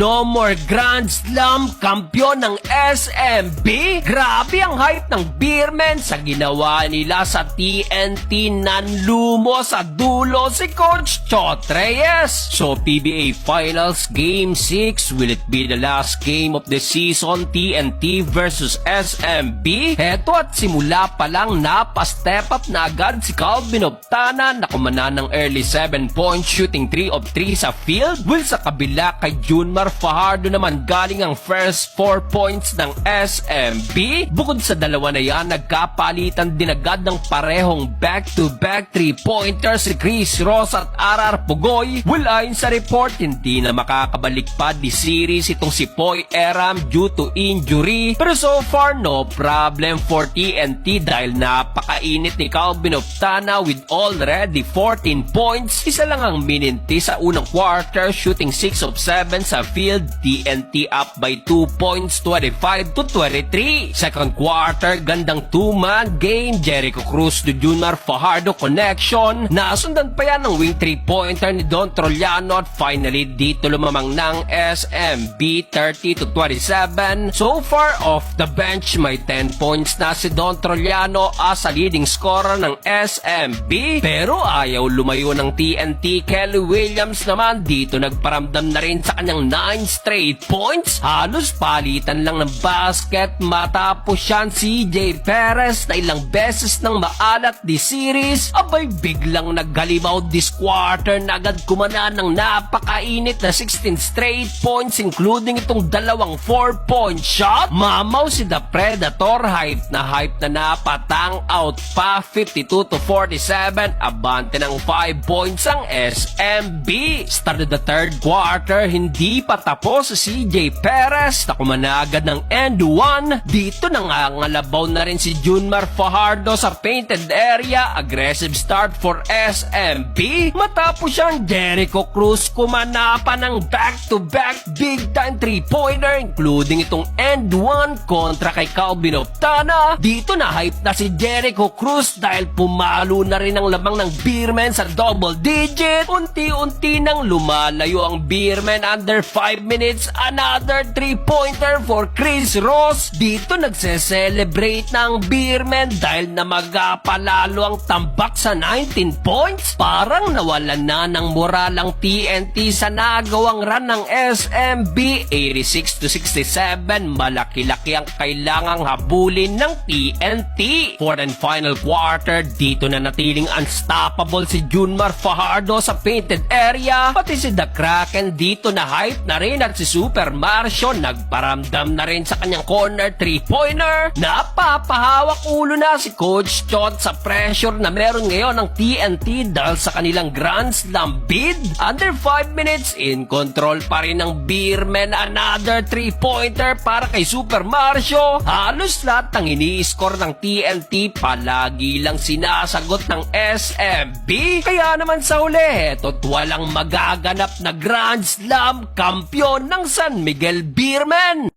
No more Grand Slam, kampiyon ng SMB? Grabe ang hype ng Beermen sa ginawa nila sa TNT, nanlumo sa dulo si Coach Chot Reyes. So PBA Finals Game 6, will it be the last game of the season, TNT versus SMB? Heto at simula pa lang napa-step up na agad si Calvin Optana na kumana ng early 7-point shooting 3 of 3 sa field. Will sa kabila kay Junmar Fajardo naman galing ang first 4 points ng SMB. Bukod sa dalawa na yan, nagkapalitan din agad ng parehong back-to-back 3-pointers si Chris Ross at RR Pugoy. Well, ayon sa report, hindi na makakabalik pa di series itong si Poy Eram due to injury. Pero so far, no problem for TNT dahil napakainit ni Calvin Optana with already 14 points. Isa lang ang mininti sa unang quarter, shooting 6 of 7 sa field. TNT up by 2 points, 25-23. Second quarter, gandang 2-man game. Jericho Cruz to Junmar Fajardo connection. Nasundan pa yan ng wing 3-pointer ni Don Trollano at finally dito lumamang ng SMB 30-27. So far off the bench, may 10 points na si Don Trollano as a leading scorer ng SMB. Pero ayaw lumayo ng TNT. Kelly Williams naman dito nagparamdam na rin sa kanyang 9 straight points. Halos palitan lang ng basket matapos yan CJ Perez na ilang beses nang maalat di series. Abay biglang naggalimaw this quarter na agad kumana ng napakainit na 16 straight points including itong dalawang 4-point shot. Mamaw si The Predator, hype na napatang out pa 52-47. Abante ng 5 points ang SMB. Started the third quarter, hindi pa tapos si CJ Perez na kumanagad ng end 1. Dito nangangalabaw na rin si Junmar Fajardo sa painted area. Aggressive start for SMB. Matapos siyang Jericho Cruz kumana pa ng back-to-back big time 3-pointer including itong end 1 kontra kay Calvin Optana. Dito na hype na si Jericho Cruz dahil pumalo na rin ang lamang ng Beermen sa double digit. Unti-unti nang lumalayo ang Beermen under 5 minutes. Another 3-pointer for Chris Ross. Dito nagse-celebrate ng Beermen dahil na magapalalo ang tambak sa 19 points. Parang nawalan na ng moral ang TNT sa nagawang run ng SMB. 86-67. Malaki-laki ang kailangang habulin ng TNT. Fourth and final quarter, dito na natiling unstoppable si Junmar Fajardo sa painted area. Pati si The Kraken dito na hype na rin at si Super Marcio nagparamdam na rin sa kanyang corner 3-pointer. Napapahawak ulo na si Coach Chot sa pressure na meron ngayon ng TNT dahil sa kanilang Grand Slam bid. Under 5 minutes, in control pa rin ng Beermen. Another 3-pointer para kay Super Marcio. Halos lahat ng ini-score ng TNT palagi lang sinasagot ng SMB. Kaya naman sa huli, eto't walang magaganap na Grand Slam, kampiyon ng San Miguel Beermen.